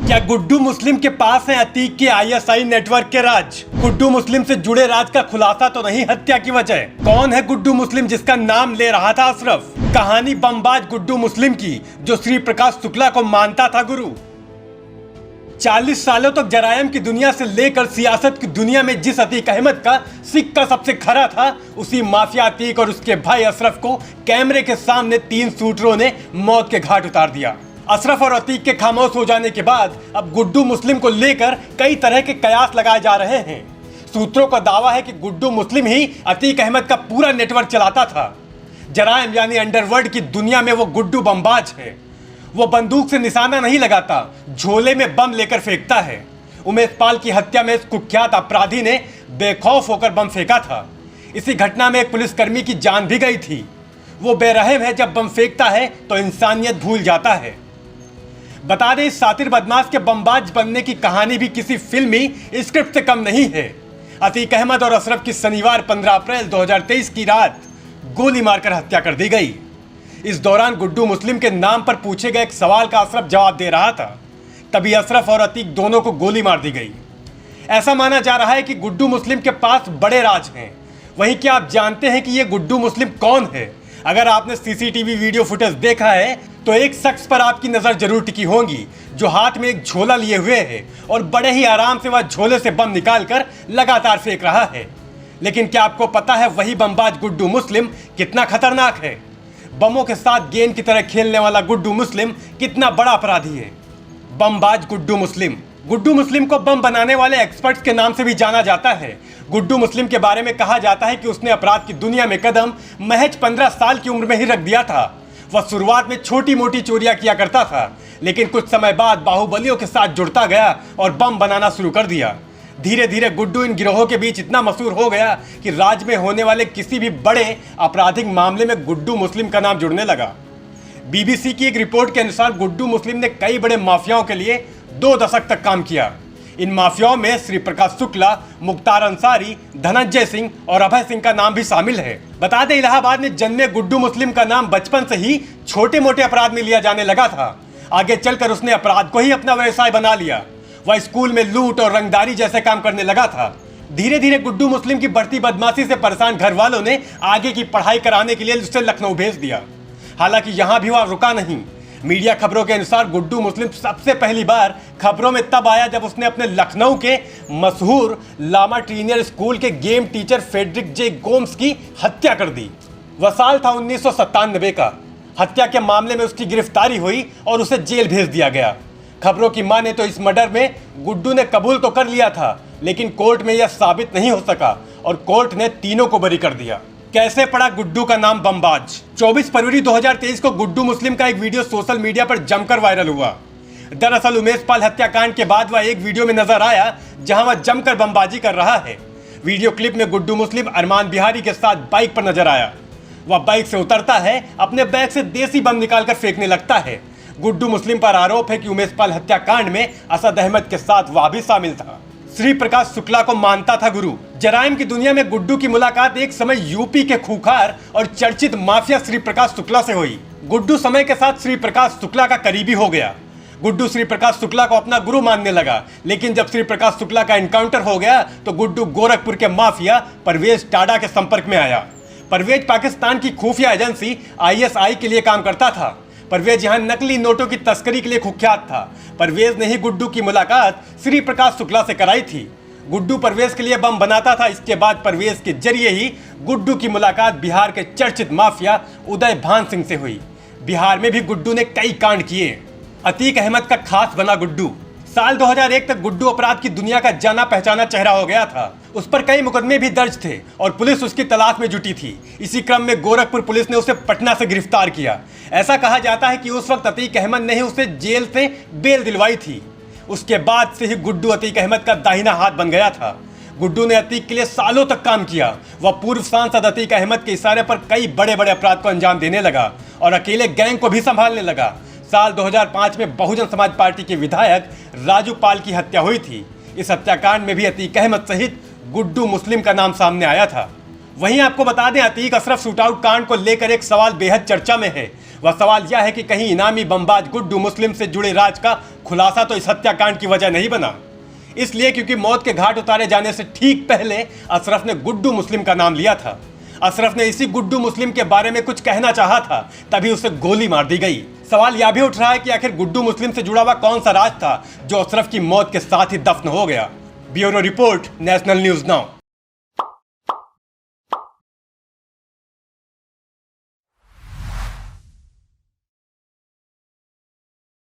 क्या गुड्डू मुस्लिम के पास है अतीक के आईएसआई नेटवर्क के राज? गुड्डू मुस्लिम से जुड़े राज का खुलासा तो नहीं हत्या की वजह? कौन है गुड्डू मुस्लिम जिसका नाम ले रहा था अशरफ? कहानी बमबाज गुड्डू मुस्लिम की जो श्री प्रकाश शुक्ला को मानता था गुरु। 40 सालों तक जरायम की दुनिया से लेकर सियासत की दुनिया में जिस अतीक अहमद का सिक्का सबसे खरा था, उसी माफिया अतीक और उसके भाई अशरफ को कैमरे के सामने 3 शूटरों ने मौत के घाट उतार दिया। अशरफ और अतीक के खामोश हो जाने के बाद अब गुड्डू मुस्लिम को लेकर कई तरह के कयास लगाए जा रहे हैं। सूत्रों का दावा है कि गुड्डू मुस्लिम ही अतीक अहमद का पूरा नेटवर्क चलाता था। जरायम यानी अंडरवर्ल्ड की दुनिया में वो गुड्डू बमबाज है। वो बंदूक से निशाना नहीं लगाता, झोले में बम लेकर फेंकता है। उमेश पाल की हत्या में इस कुख्यात अपराधी ने बेखौफ होकर बम फेंका था। इसी घटना में एक पुलिसकर्मी की जान भी गई थी। वो बेरहम है, जब बम फेंकता है तो इंसानियत भूल जाता है। बता दें, इस सातिर बदमाश के बमबाज बनने की कहानी भी किसी फिल्मी स्क्रिप्ट से कम नहीं है। अतीक अहमद और अशरफ की शनिवार 15 अप्रैल 2023 की रात गोली मारकर हत्या कर दी गई। इस दौरान गुड्डू मुस्लिम के नाम पर पूछे गए एक सवाल का अशरफ जवाब दे रहा था, तभी अशरफ और अतीक दोनों को गोली मार दी गई। ऐसा माना जा रहा है कि गुड्डू मुस्लिम के पास बड़े राज हैं। वहीं क्या आप जानते हैं कि ये गुड्डू मुस्लिम कौन है? अगर आपने सीसीटीवी वीडियो फुटेज देखा है तो एक शख्स पर आपकी नजर जरूर टिकी होगी, जो हाथ में एक झोला लिए हुए है और बड़े ही आराम से वह झोले से बम निकालकर लगातार फेंक रहा है। लेकिन क्या आपको पता है वही बमबाज गुड्डू मुस्लिम कितना खतरनाक है? बमों के साथ गेंद की तरह खेलने वाला गुड्डू मुस्लिम कितना बड़ा अपराधी है। बमबाज गुड्डू मुस्लिम को बम बनाने वाले एक्सपर्ट्स के नाम से भी जाना जाता है। गुड्डू मुस्लिम के बारे में कहा जाता है कि उसने अपराध की दुनिया में कदम महज 15 साल की उम्र में ही रख दिया था। वह शुरुआत में छोटी मोटी चोरियां किया करता था, लेकिन कुछ समय बाद बाहुबलियों के साथ जुड़ता गया और बम बनाना शुरू कर दिया। धीरे धीरे गुड्डू इन गिरोहों के बीच इतना मशहूर हो गया कि राज्य में होने वाले किसी भी बड़े आपराधिक मामले में गुड्डू मुस्लिम का नाम जुड़ने लगा। बीबीसी की एक रिपोर्ट के अनुसार गुड्डू मुस्लिम ने कई बड़े माफियाओं के लिए 2 दशक तक काम किया। इन माफियाओं में श्री प्रकाश शुक्ला, मुख्तार अंसारी, धनंजय सिंह और अभय सिंह का नाम भी शामिल है। बता दें, इलाहाबाद में जन्मे गुड्डू मुस्लिम का नाम बचपन से ही छोटे मोटे अपराध में लिया जाने लगा था। आगे चलकर उसने अपराध को ही अपना व्यवसाय बना लिया। वह स्कूल में लूट और रंगदारी जैसे काम करने लगा था। धीरे धीरे गुड्डू मुस्लिम की बढ़ती बदमाशी से परेशान घर वालों ने आगे की पढ़ाई कराने के लिए उसे लखनऊ भेज दिया। हालांकि यहाँ भी वह रुका नहीं। मीडिया खबरों के अनुसार गुड्डू मुस्लिम सबसे पहली बार खबरों में तब आया जब उसने अपने लखनऊ के मशहूर लामा ट्रीनियर स्कूल के गेम टीचर फेडरिक जे गोम्स की हत्या कर दी। वह साल था 1997 का। हत्या के मामले में उसकी गिरफ्तारी हुई और उसे जेल भेज दिया गया। खबरों की माने तो इस मर्डर में गुड्डू ने कबूल तो कर लिया था, लेकिन कोर्ट में यह साबित नहीं हो सका और कोर्ट ने तीनों को बरी कर दिया। कैसे पड़ा गुड्डू का नाम बमबाज? 24 फरवरी 2023 को गुड्डू मुस्लिम का एक वीडियो सोशल मीडिया पर जमकर वायरल हुआ। दरअसल उमेश पाल हत्याकांड के बाद वह एक वीडियो में नजर आया जहां वह जमकर बमबाजी कर रहा है। वीडियो क्लिप में गुड्डू मुस्लिम अरमान बिहारी के साथ बाइक पर नजर आया। वह बाइक से उतरता है, अपने बैग से देसी बम निकालकर फेंकने लगता है। गुड्डू मुस्लिम पर आरोप है कि उमेश पाल हत्याकांड में असद अहमद के साथ वह भी शामिल था। श्री प्रकाश शुक्ला को मानता था गुरु। जराइम की दुनिया में गुड्डू की मुलाकात एक समय यूपी के खूंखार और चर्चित माफिया श्री प्रकाश शुक्ला से हुई। गुड्डू समय के साथ श्री प्रकाश शुक्ला का करीबी हो गया। गुड्डू श्री प्रकाश शुक्ला को अपना गुरु मानने लगा, लेकिन जब श्री प्रकाश शुक्ला का एनकाउंटर हो गया तो गुड्डू गोरखपुर के माफिया परवेज टाडा के संपर्क में आया। परवेज पाकिस्तान की खुफिया एजेंसी ISI के लिए काम करता था। परवेज यहाँ नकली नोटों की तस्करी के लिए कुख्यात था। परवेज ने ही गुड्डू की मुलाकात श्री प्रकाश शुक्ला से कराई थी। गुड्डू परवेज के लिए बम बनाता था। इसके बाद परवेज के जरिए ही गुड्डू की मुलाकात बिहार के चर्चित माफिया उदय भान सिंह से हुई। बिहार में भी गुड्डू ने कई कांड किए। अतीक अहमद का खास बना गुड्डू। साल 2001 तक गुड्डू अपराध की दुनिया का जाना पहचाना चेहरा हो गया था। उस पर कई मुकदमे भी दर्ज थे और पुलिस उसकी तलाश में जुटी थी। इसी क्रम में गोरखपुर पुलिस ने उसे पटना से गिरफ्तार किया। ऐसा कहा जाता है कि उस वक्त अतीक अहमद ने ही उसे जेल से बेल दिलवाई थी। उसके बाद से ही गुड्डू अतीक अहमद का दाहिना हाथ बन गया था। गुड्डू ने अतीक के लिए सालों तक काम किया। वह पूर्व सांसद अतीक अहमद के इशारे पर कई बड़े बड़े अपराध को अंजाम देने लगा और अकेले गैंग को भी संभालने लगा। साल 2005 में बहुजन समाज पार्टी के विधायक राजू पाल की हत्या हुई थी। इस हत्याकांड में भी अतीक अहमद सहित गुड्डू मुस्लिम का नाम सामने आया था। वहीं आपको बता दें, अतीक अशरफ शूटआउट कांड को लेकर एक सवाल बेहद चर्चा में है। वह सवाल यह है कि कहीं इनामी बमबाज गुड्डू मुस्लिम से जुड़े राज का खुलासा तो इस हत्याकांड की वजह नहीं बना। इसलिए क्योंकि मौत के घाट उतारे जाने से ठीक पहले अशरफ ने गुड्डू मुस्लिम का नाम लिया था। अशरफ ने इसी गुड्डू मुस्लिम के बारे में कुछ कहना चाहा था, तभी उसे गोली मार दी गई। सवाल यह भी उठ रहा है कि आखिर गुड्डू मुस्लिम से जुड़ा हुआ कौन सा राज था जो अशरफ की मौत के साथ ही दफन हो गया। Bureau report, national news now.